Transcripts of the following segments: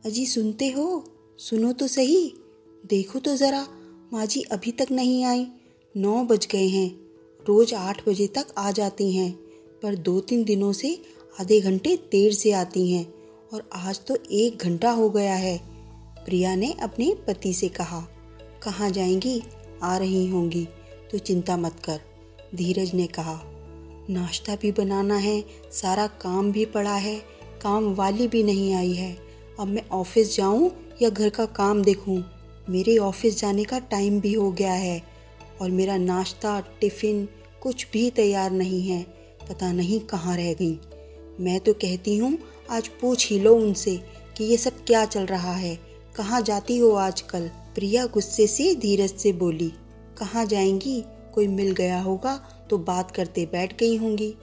अजी सुनते हो? सुनो तो सही, देखो तो ज़रा, माँ जी अभी तक नहीं आई। 9 बज गए हैं। रोज़ 8 बजे तक आ जाती हैं, पर 2-3 दिनों से आधे घंटे देर से आती हैं और आज तो 1 घंटा हो गया है। प्रिया ने अपने पति से कहा। कहाँ जाएंगी? आ रही होंगी, तो चिंता मत कर, धीरज ने कहा। नाश्ता भी बनाना है, सारा काम भी पड़ा है, काम वाली भी नहीं आई है। अब मैं ऑफिस जाऊं या घर का काम देखूं? मेरे ऑफिस जाने का टाइम भी हो गया है और मेरा नाश्ता टिफ़िन कुछ भी तैयार नहीं है। पता नहीं कहाँ रह गई। मैं तो कहती हूँ आज पूछ ही लो उनसे कि ये सब क्या चल रहा है, कहाँ जाती हो आजकल? प्रिया गुस्से से धीरज से बोली। कहाँ जाएंगी, कोई मिल गया होगा तो बात करते बैठ गई होंगी।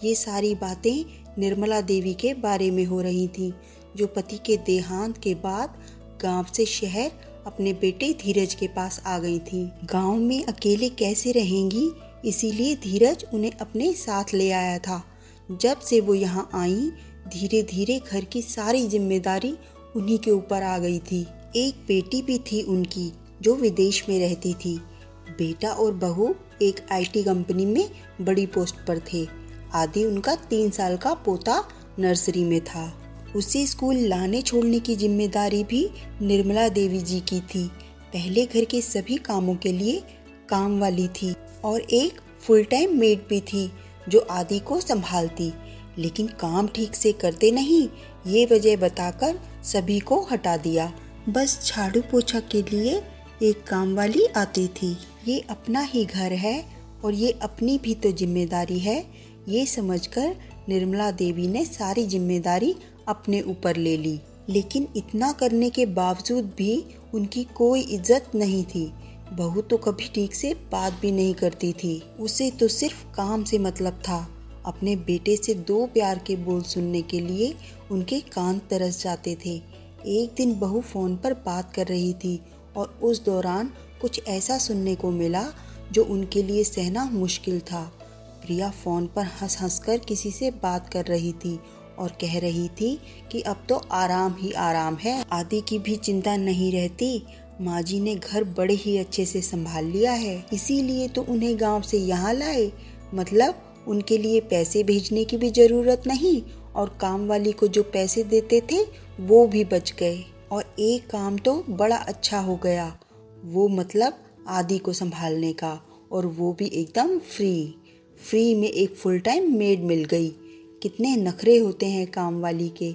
ये सारी बातें निर्मला देवी के बारे में हो रही थीं, जो पति के देहांत के बाद गांव से शहर अपने बेटे धीरज के पास आ गई थीं। गांव में अकेले कैसे रहेंगी, इसीलिए धीरज उन्हें अपने साथ ले आया था। जब से वो यहाँ आई, धीरे धीरे घर की सारी जिम्मेदारी उन्हीं के ऊपर आ गई थी। एक बेटी भी थी उनकी, जो विदेश में रहती थी। बेटा और बहू एक आईटी कंपनी में बड़ी पोस्ट पर थे। आदि उनका 3 साल का पोता नर्सरी में था। उसे स्कूल लाने छोड़ने की जिम्मेदारी भी निर्मला देवी जी की थी। पहले घर के सभी कामों के लिए काम वाली थी और एक फुल टाइम मेड भी थी, जो आदि को संभालती, लेकिन काम ठीक से करते नहीं, ये वजह बताकर सभी को हटा दिया। बस झाड़ू पोछा के लिए एक काम वाली आती थी। ये अपना ही घर है और ये अपनी भी तो जिम्मेदारी है, ये समझकर निर्मला देवी ने सारी जिम्मेदारी अपने ऊपर ले ली। लेकिन इतना करने के बावजूद भी उनकी कोई इज्जत नहीं थी। बहू तो कभी ठीक से बात भी नहीं करती थी। उसे तो सिर्फ काम से मतलब था। अपने बेटे से 2 प्यार के बोल सुनने के लिए उनके कान तरस जाते थे। एक दिन बहू फ़ोन पर बात कर रही थी और उस दौरान कुछ ऐसा सुनने को मिला जो उनके लिए सहना मुश्किल था। प्रिया फ़ोन पर हंस हंस कर किसी से बात कर रही थी और कह रही थी कि अब तो आराम ही आराम है, आदि की भी चिंता नहीं रहती। माँ जी ने घर बड़े ही अच्छे से संभाल लिया है, इसीलिए तो उन्हें गांव से यहाँ लाए। मतलब उनके लिए पैसे भेजने की भी ज़रूरत नहीं और काम वाली को जो पैसे देते थे वो भी बच गए। और एक काम तो बड़ा अच्छा हो गया, वो मतलब आदि को संभालने का, और वो भी एकदम फ्री में एक फुल टाइम मेड मिल गई। कितने नखरे होते हैं काम वाली के।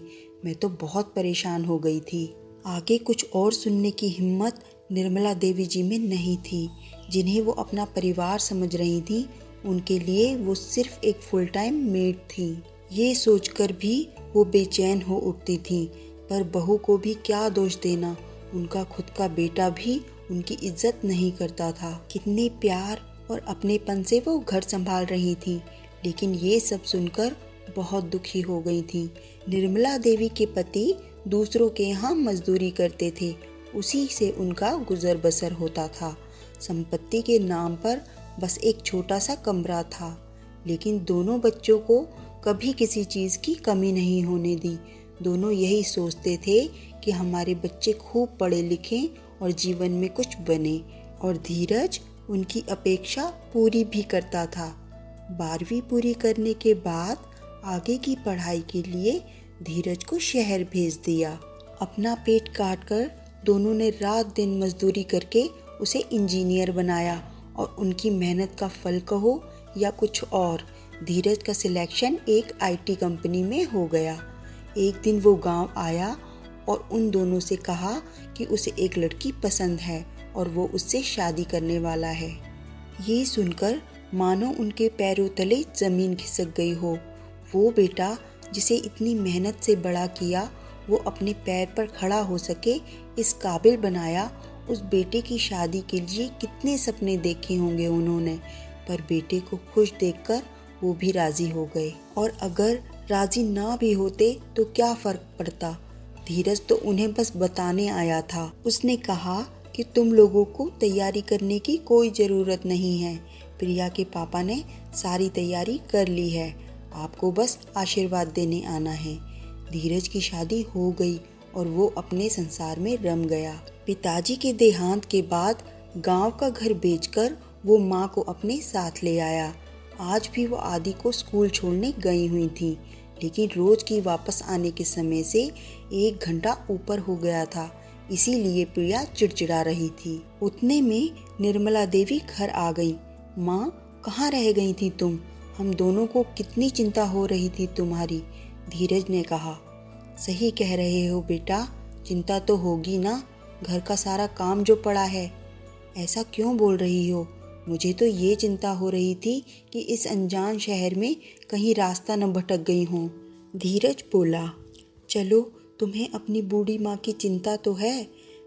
मैं तो बहुत परेशान हो गई थी। आगे कुछ और सुनने की हिम्मत निर्मला देवी जी में नहीं थी। जिन्हें वो अपना परिवार समझ रही थी, उनके लिए वो सिर्फ एक फुल टाइम मेड थी। ये सोचकर भी वो बेचैन हो उठती थी। पर बहू को भी क्या दोष देना, उनका खुद का बेटा भी उनकी इज्जत नहीं करता था। कितने प्यार और अपनेपन से वो घर संभाल रही थी, लेकिन ये सब सुनकर बहुत दुखी हो गई थी। निर्मला देवी के पति दूसरों के यहाँ मजदूरी करते थे, उसी से उनका गुजर बसर होता था। संपत्ति के नाम पर बस एक छोटा सा कमरा था, लेकिन दोनों बच्चों को कभी किसी चीज़ की कमी नहीं होने दी। दोनों यही सोचते थे कि हमारे बच्चे खूब पढ़े लिखें और जीवन में कुछ बने, और धीरज उनकी अपेक्षा पूरी भी करता था। 12वीं पूरी करने के बाद आगे की पढ़ाई के लिए धीरज को शहर भेज दिया। अपना पेट काट कर दोनों ने रात दिन मजदूरी करके उसे इंजीनियर बनाया, और उनकी मेहनत का फल कहो या कुछ और, धीरज का सिलेक्शन एक आईटी कंपनी में हो गया। एक दिन वो गांव आया और उन दोनों से कहा कि उसे एक लड़की पसंद है और वो उससे शादी करने वाला है। ये सुनकर मानो उनके पैरों तले ज़मीन खिसक गई हो। वो बेटा जिसे इतनी मेहनत से बड़ा किया, वो अपने पैर पर खड़ा हो सके इस काबिल बनाया। उस बेटे की शादी के लिए कितने सपने देखे होंगे उन्होंने, पर बेटे को खुश देखकर वो भी राजी हो गए। और अगर राजी ना भी होते तो क्या फर्क पड़ता, धीरज तो उन्हें बस बताने आया था। उसने कहा कि तुम लोगों को तैयारी करने की कोई ज़रूरत नहीं है, प्रिया के पापा ने सारी तैयारी कर ली है, आपको बस आशीर्वाद देने आना है। धीरज की शादी हो गई और वो अपने संसार में रम गया। पिताजी के देहांत के बाद गांव का घर बेचकर वो माँ को अपने साथ ले आया। आज भी वो आदि को स्कूल छोड़ने गई हुई थी, लेकिन रोज की वापस आने के समय से 1 घंटा ऊपर हो गया था, इसीलिए प्रिया चिड़चिड़ा रही थी। उतने में निर्मला देवी घर आ गई। माँ, कहाँ रह गई थी तुम? हम दोनों को कितनी चिंता हो रही थी तुम्हारी, धीरज ने कहा। सही कह रहे हो बेटा, चिंता तो होगी ना, घर का सारा काम जो पड़ा है। ऐसा क्यों बोल रही हो? मुझे तो ये चिंता हो रही थी कि इस अनजान शहर में कहीं रास्ता न भटक गई हो। धीरज बोला, चलो, तुम्हें अपनी बूढ़ी माँ की चिंता तो है,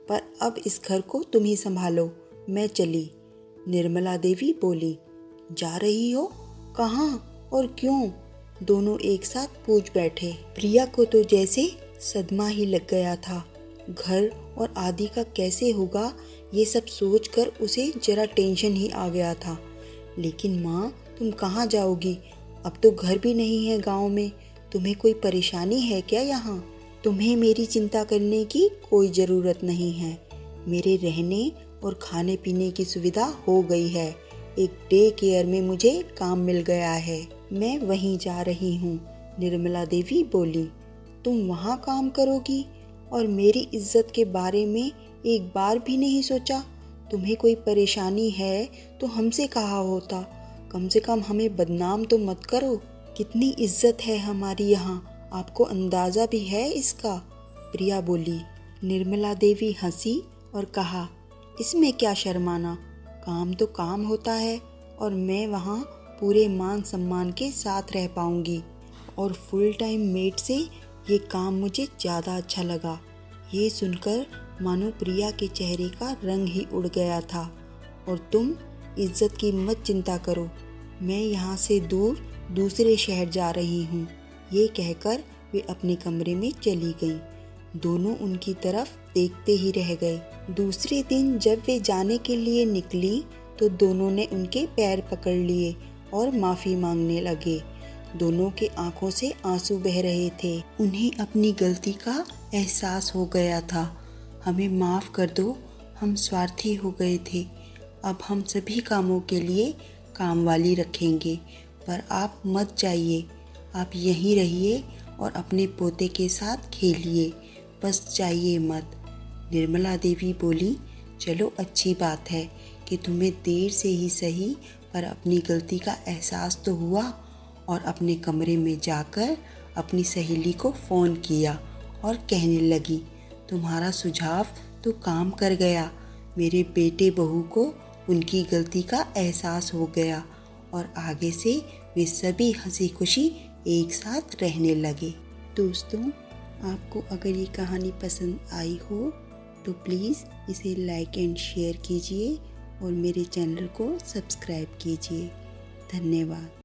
पर अब इस घर को तुम ही संभालो, मैं चली। निर्मला देवी बोली, जा रही हो? कहाँ और क्यों? दोनों एक साथ पूछ बैठे। प्रिया को तो जैसे सदमा ही लग गया था। घर और आदि का कैसे होगा, ये सब सोचकर उसे जरा टेंशन ही आ गया था। लेकिन माँ, तुम कहाँ जाओगी? अब तो घर भी नहीं है गांव में। तुम्हें कोई परेशानी है क्या यहाँ? तुम्हें मेरी चिंता करने की कोई ज़रूरत नहीं है। मेरे रहने और खाने पीने की सुविधा हो गई है। एक डे केयर में मुझे काम मिल गया है, मैं वहीं जा रही हूँ। निर्मला देवी बोली, तुम वहाँ काम करोगी और मेरी इज्जत के बारे में एक बार भी नहीं सोचा? तुम्हें कोई परेशानी है तो हमसे कहा होता, कम से कम हमें बदनाम तो मत करो। कितनी इज्जत है हमारी यहाँ, आपको अंदाज़ा भी है इसका? प्रिया बोली। निर्मला देवी हंसी और कहा, इसमें क्या शर्माना, काम तो काम होता है और मैं वहाँ पूरे मान सम्मान के साथ रह पाऊँगी। और फुल टाइम मेट से ये काम मुझे ज़्यादा अच्छा लगा। ये सुनकर मानो प्रिया के चेहरे का रंग ही उड़ गया था। और तुम इज्जत की मत चिंता करो, मैं यहाँ से दूर दूसरे शहर जा रही हूँ। ये कहकर वे अपने कमरे में चली गईं। दोनों उनकी तरफ देखते ही रह गए। दूसरे दिन जब वे जाने के लिए निकली तो दोनों ने उनके पैर पकड़ लिए और माफ़ी मांगने लगे। दोनों के आंखों से आंसू बह रहे थे। उन्हें अपनी गलती का एहसास हो गया था। हमें माफ़ कर दो, हम स्वार्थी हो गए थे। अब हम सभी कामों के लिए काम वाली रखेंगे, पर आप मत जाइए। आप यहीं रहिए और अपने पोते के साथ खेलिए, बस जाइए मत। निर्मला देवी बोली, चलो अच्छी बात है कि तुम्हें देर से ही सही पर अपनी गलती का एहसास तो हुआ और अपने कमरे में जाकर अपनी सहेली को फ़ोन किया और कहने लगी, तुम्हारा सुझाव तो काम कर गया। मेरे बेटे बहू को उनकी गलती का एहसास हो गया और आगे से वे सभी हंसी खुशी एक साथ रहने लगे। दोस्तों, आपको अगर ये कहानी पसंद आई हो तो प्लीज़ इसे लाइक एंड शेयर कीजिए और मेरे चैनल को सब्सक्राइब कीजिए। धन्यवाद।